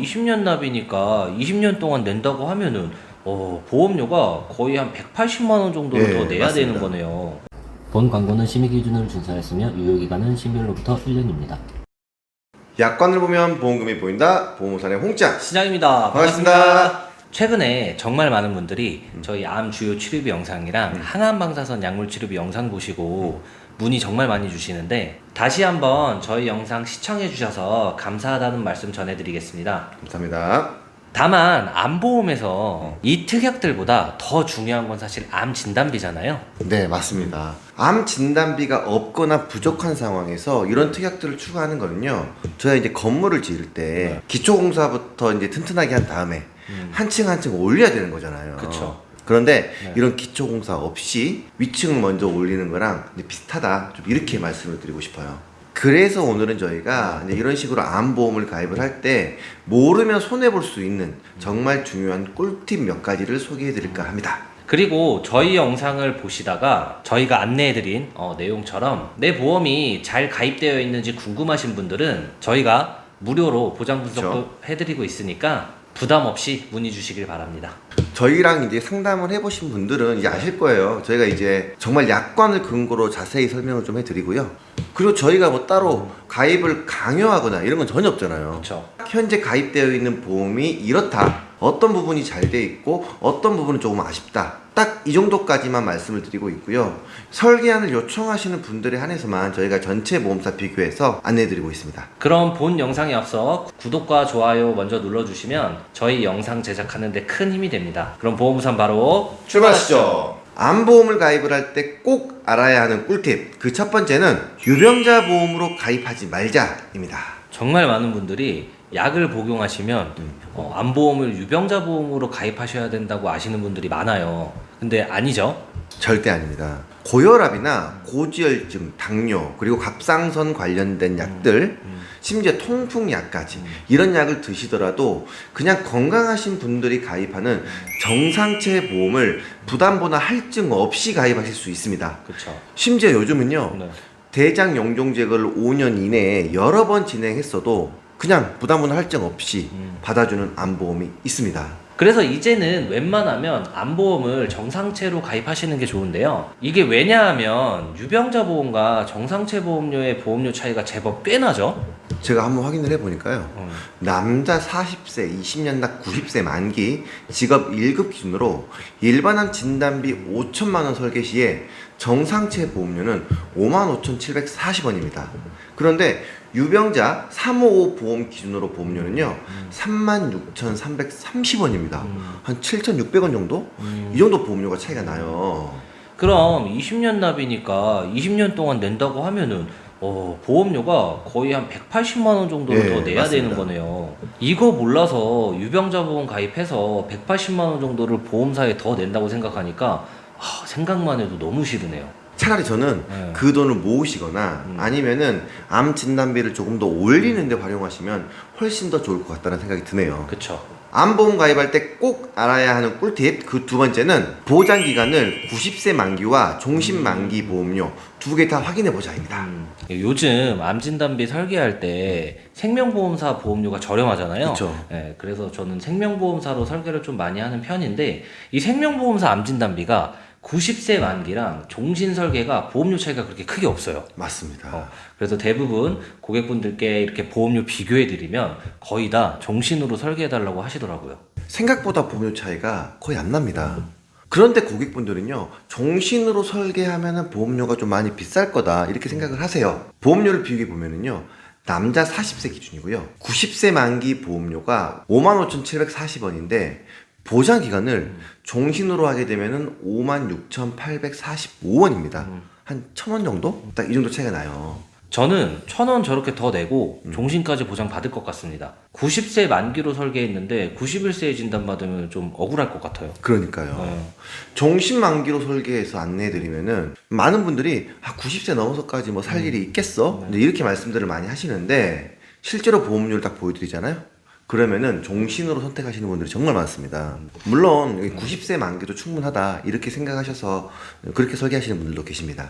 20년 납이니까 20년 동안 낸다고 하면은 보험료가 거의 한 180만 원 정도를 네, 더 내야 맞습니다. 되는 거네요. 본 광고는 심의 기준을 준수하였으며 유효기간은 신별로부터 1년입니다. 약관을 보면 보험금이 보인다. 보험사의 홍짱. 시장입니다. 반갑습니다. 최근에 정말 많은 분들이 저희 암 주요 치료비 영상이랑 항암 방사선 약물 치료비 영상 보시고 문의 정말 많이 주시는데 다시 한번 저희 영상 시청해 주셔서 감사하다는 말씀 전해드리겠습니다. 감사합니다. 다만 암보험에서 이 특약들보다 더 중요한 건 사실 암 진단비잖아요. 네, 맞습니다. 암 진단비가 없거나 부족한 상황에서 이런 특약들을 추가하는 거는요. 저희가 이제 건물을 지을 때 기초공사부터 이제 튼튼하게 한 다음에 한 층 한 층 올려야 되는 거잖아요. 그쵸. 그런데 네. 이런 기초공사 없이 위층 먼저 올리는 거랑 이제 비슷하다. 좀 이렇게 말씀을 드리고 싶어요. 그래서 오늘은 저희가 이제 이런 식으로 암보험을 가입을 할 때 모르면 손해볼 수 있는 정말 중요한 꿀팁 몇 가지를 소개해 드릴까 합니다. 그리고 저희 영상을 보시다가 저희가 안내해드린 내용처럼 내 보험이 잘 가입되어 있는지 궁금하신 분들은 저희가 무료로 보장 분석도 해드리고 있으니까 부담 없이 문의 주시길 바랍니다. 저희랑 이제 상담을 해보신 분들은 이제 아실 거예요. 저희가 이제 정말 약관을 근거로 자세히 설명을 좀 해드리고요. 그리고 저희가 뭐 따로 가입을 강요하거나 이런 건 전혀 없잖아요. 그렇죠. 현재 가입되어 있는 보험이 이렇다. 어떤 부분이 잘 돼 있고 어떤 부분은 조금 아쉽다. 딱 이 정도까지만 말씀을 드리고 있고요. 설계안을 요청하시는 분들에 한해서만 저희가 전체 보험사 비교해서 안내해 드리고 있습니다. 그럼 본 영상에 앞서 구독과 좋아요 먼저 눌러주시면 저희 영상 제작하는 데 큰 힘이 됩니다. 그럼 보험우산 바로 출발하시죠. 암보험을 가입을 할 때 꼭 알아야 하는 꿀팁. 그 첫 번째는 유병자 보험으로 가입하지 말자입니다. 정말 많은 분들이 약을 복용하시면 암보험을 유병자 보험으로 가입하셔야 된다고 아시는 분들이 많아요. 근데 아니죠? 절대 아닙니다. 고혈압이나 고지혈증, 당뇨, 그리고 갑상선 관련된 약들, 심지어 통풍약까지 이런 약을 드시더라도 그냥 건강하신 분들이 가입하는 정상체 보험을 부담보나 할증 없이 가입하실 수 있습니다. 그렇죠. 심지어 요즘은요. 네. 대장 용종 제거를 5년 이내에 여러 번 진행했어도 그냥 부담보나 할증 없이 받아주는 암보험이 있습니다. 그래서 이제는 웬만하면 암보험을 정상체로 가입하시는 게 좋은데요. 이게 왜냐하면 유병자 보험과 정상체 보험료의 보험료 차이가 제법 꽤 나죠. 제가 한번 확인을 해보니까요. 남자 40세, 20년 납 90세 만기, 직업 1급 기준으로 일반암 진단비 5천만 원 설계 시에 정상체 보험료는 55,740원입니다. 그런데 유병자 355 보험 기준으로 보험료는요 36,330원입니다. 한 7,600원 정도? 이 정도 보험료가 차이가 나요. 그럼 20년 납이니까 20년 동안 낸다고 하면은 보험료가 거의 한 180만 원 정도를 네, 더 내야 맞습니다. 되는 거네요. 이거 몰라서 유병자 보험 가입해서 180만 원 정도를 보험사에 더 낸다고 생각하니까 생각만 해도 너무 싫으네요. 차라리 저는 그 돈을 모으시거나 아니면은 암 진단비를 조금 더 올리는데 활용하시면 훨씬 더 좋을 것 같다는 생각이 드네요. 그쵸. 암보험 가입할 때 꼭 알아야 하는 꿀팁. 그 두 번째는 보장 기간을 90세 만기와 종신 만기 보험료 두 개 다 확인해 보자입니다. 요즘 암진단비 설계할 때 생명보험사 보험료가 저렴하잖아요. 그쵸. 네, 그래서 저는 생명보험사로 설계를 좀 많이 하는 편인데 이 생명보험사 암진단비가 90세 만기랑 종신 설계가 보험료 차이가 그렇게 크게 없어요. 맞습니다. 그래서 대부분 고객분들께 이렇게 보험료 비교해드리면 거의 다 종신으로 설계해달라고 하시더라고요. 생각보다 보험료 차이가 거의 안 납니다. 그런데 고객분들은요, 종신으로 설계하면 보험료가 좀 많이 비쌀 거다 이렇게 생각을 하세요. 보험료를 비교해 보면은요, 남자 40세 기준이고요, 90세 만기 보험료가 55,740원인데 보장 기간을 종신으로 하게 되면은 56,845원입니다. 한 1,000원 정도? 딱 이 정도 차이가 나요. 저는 1,000원 저렇게 더 내고 종신까지 보장 받을 것 같습니다. 90세 만기로 설계했는데 91세에 진단받으면 좀 억울할 것 같아요. 그러니까요. 종신 만기로 설계해서 안내해드리면은 많은 분들이 90세 넘어서까지 뭐 살 일이 있겠어? 이제 이렇게 말씀들을 많이 하시는데 실제로 보험료를 딱 보여드리잖아요. 그러면은 종신으로 선택하시는 분들이 정말 많습니다. 물론 90세 만기도 충분하다 이렇게 생각하셔서 그렇게 설계하시는 분들도 계십니다.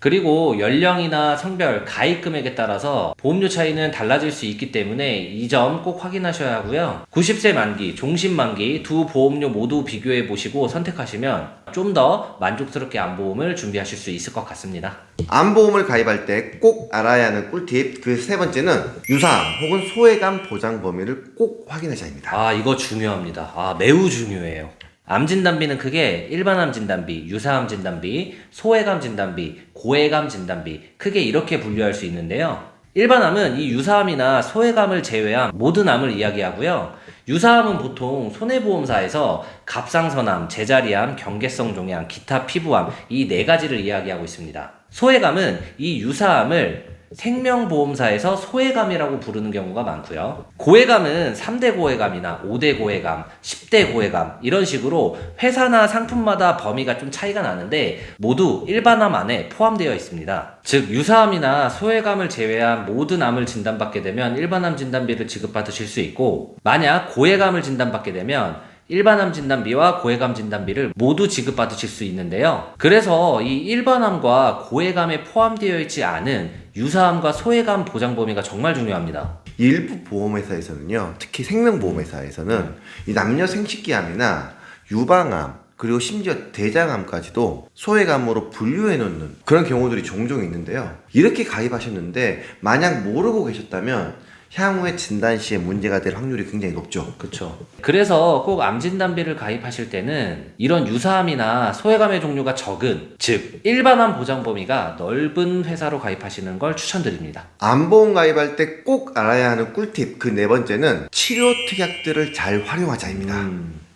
그리고 연령이나 성별, 가입 금액에 따라서 보험료 차이는 달라질 수 있기 때문에 이 점 꼭 확인하셔야 하고요. 90세 만기, 종신 만기 두 보험료 모두 비교해 보시고 선택하시면 좀 더 만족스럽게 암보험을 준비하실 수 있을 것 같습니다. 암보험을 가입할 때 꼭 알아야 하는 꿀팁 그 세 번째는 유사암 혹은 소외감 보장 범위를 꼭 확인하셔야 합니다. 아, 이거 중요합니다. 매우 중요해요. 암 진단비는 크게 일반암 진단비, 유사암 진단비, 소외감 진단비, 고해감 진단비 크게 이렇게 분류할 수 있는데요. 일반암은 이 유사암이나 소외감을 제외한 모든 암을 이야기하고요. 유사암은 보통 손해보험사에서 갑상선암, 제자리암, 경계성 종양, 기타 피부암 이 네 가지를 이야기하고 있습니다. 소외감은 이 유사암을 생명보험사에서 소외감이라고 부르는 경우가 많고요. 고해감은 3대 고해감이나 5대 고해감, 10대 고해감 이런 식으로 회사나 상품마다 범위가 좀 차이가 나는데 모두 일반암 안에 포함되어 있습니다. 즉 유사암이나 소외감을 제외한 모든 암을 진단받게 되면 일반암 진단비를 지급받으실 수 있고, 만약 고해감을 진단받게 되면 일반암 진단비와 고해감 진단비를 모두 지급받으실 수 있는데요. 그래서 이 일반암과 고해감에 포함되어 있지 않은 유사암과 소외감 보장 범위가 정말 중요합니다. 일부 보험회사에서는요, 특히 생명보험회사에서는 이 남녀 생식기암이나 유방암 그리고 심지어 대장암까지도 소외감으로 분류해 놓는 그런 경우들이 종종 있는데요. 이렇게 가입하셨는데 만약 모르고 계셨다면 향후에 진단 시에 문제가 될 확률이 굉장히 높죠. 그렇죠. 그래서 꼭 암 진단비를 가입하실 때는 이런 유사암이나 소외감의 종류가 적은, 즉 일반암 보장 범위가 넓은 회사로 가입하시는 걸 추천드립니다. 암보험 가입할 때 꼭 알아야 하는 꿀팁 그 네 번째는 치료 특약들을 잘 활용하자입니다.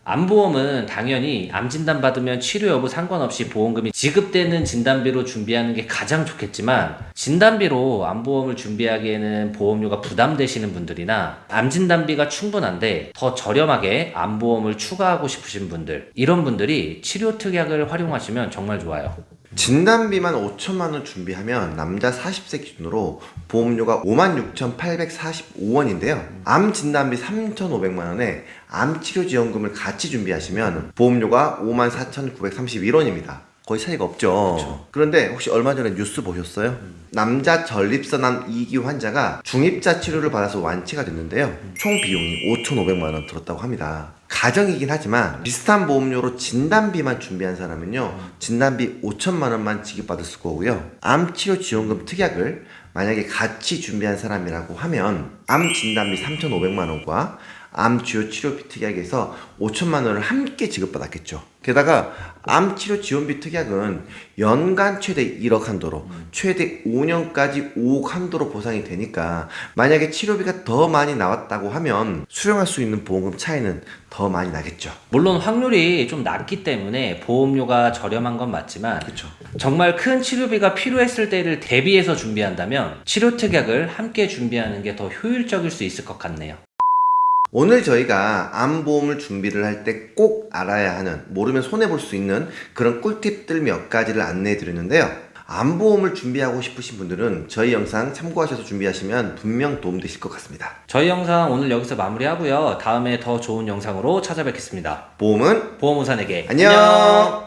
암보험은 당연히 암 진단 받으면 치료 여부 상관없이 보험금이 지급되는 진단비로 준비하는 게 가장 좋겠지만, 진단비로 암보험을 준비하기에는 보험료가 부담되시는 분들이나 암 진단비가 충분한데 더 저렴하게 암보험을 추가하고 싶으신 분들, 이런 분들이 치료 특약을 활용하시면 정말 좋아요. 진단비만 5천만 원 준비하면 남자 40세 기준으로 보험료가 56,845원인데요. 암 진단비 3,500만 원에 암 치료 지원금을 같이 준비하시면 보험료가 54,931원입니다. 거의 차이가 없죠. 그렇죠. 그런데 혹시 얼마 전에 뉴스 보셨어요? 남자 전립선암 2기 환자가 중입자 치료를 받아서 완치가 됐는데요. 총 비용이 5,500만 원 들었다고 합니다. 가정이긴 하지만 비슷한 보험료로 진단비만 준비한 사람은요, 진단비 5천만 원만 지급받을 거고요. 암 치료 지원금 특약을 만약에 같이 준비한 사람이라고 하면 암 진단비 3,500만 원과 암 주요 치료비 특약에서 5천만 원을 함께 지급받았겠죠. 게다가 암 치료 지원비 특약은 연간 최대 1억 한도로 최대 5년까지 5억 한도로 보상이 되니까 만약에 치료비가 더 많이 나왔다고 하면 수령할 수 있는 보험금 차이는 더 많이 나겠죠. 물론 확률이 좀 낮기 때문에 보험료가 저렴한 건 맞지만, 그렇죠. 정말 큰 치료비가 필요했을 때를 대비해서 준비한다면 치료 특약을 함께 준비하는 게 더 효율적일 수 있을 것 같네요. 오늘 저희가 암보험을 준비를 할 때 꼭 알아야 하는, 모르면 손해볼 수 있는 그런 꿀팁들 몇 가지를 안내해 드렸는데요. 암보험을 준비하고 싶으신 분들은 저희 영상 참고하셔서 준비하시면 분명 도움되실 것 같습니다. 저희 영상 오늘 여기서 마무리하고요. 다음에 더 좋은 영상으로 찾아뵙겠습니다. 보험은 보험우산에게 안녕!